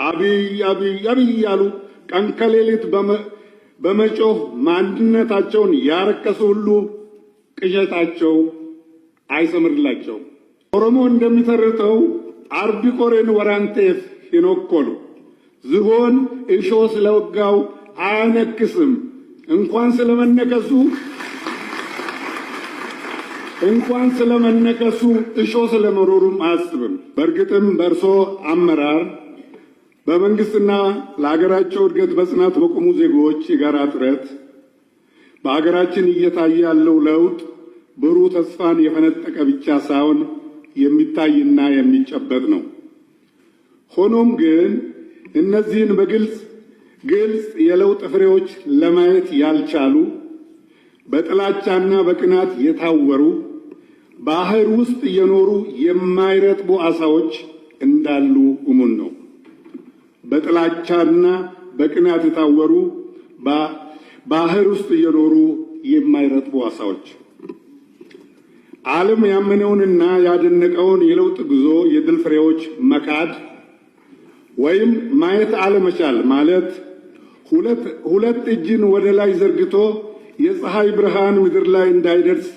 አብይ አብይ አብይ ያሉ ቀን ከሌሊት በመጮህ ማንነታቸውን ያረከሱ ሁሉ ቅዠታቸው አይሰምርላቸው። ኦሮሞ እንደሚተርተው አርቢ ቆሬን ወራንቴፍ ይኖኮሉ ዝሆን እሾ ስለወጋው አያነክስም። እንኳን ስለመነከሱ እሾ ስለመሮሩም አያስብም። በእርግጥም በእርሶ አመራር በመንግስትና ለሀገራቸው እድገት በጽናት በቆሙ ዜጎች የጋራ ጥረት በሀገራችን እየታየ ያለው ለውጥ ብሩህ ተስፋን የፈነጠቀ ብቻ ሳይሆን የሚታይና የሚጨበጥ ነው። ሆኖም ግን እነዚህን በግልጽ የለውጥ ፍሬዎች ለማየት ያልቻሉ በጥላቻና በቅናት የታወሩ ባህር ውስጥ እየኖሩ የማይረጥቡ አሳዎች እንዳሉ እሙን ነው። በጥላቻና በቅናት የታወሩ ባህር ውስጥ እየኖሩ የማይረጥቡ አሳዎች ዓለም ያመነውንና ያደነቀውን የለውጥ ጉዞ የድል ፍሬዎች መካድ ወይም ማየት አለመቻል ማለት ሁለት እጅን ወደ ላይ ዘርግቶ የፀሐይ ብርሃን ምድር ላይ እንዳይደርስ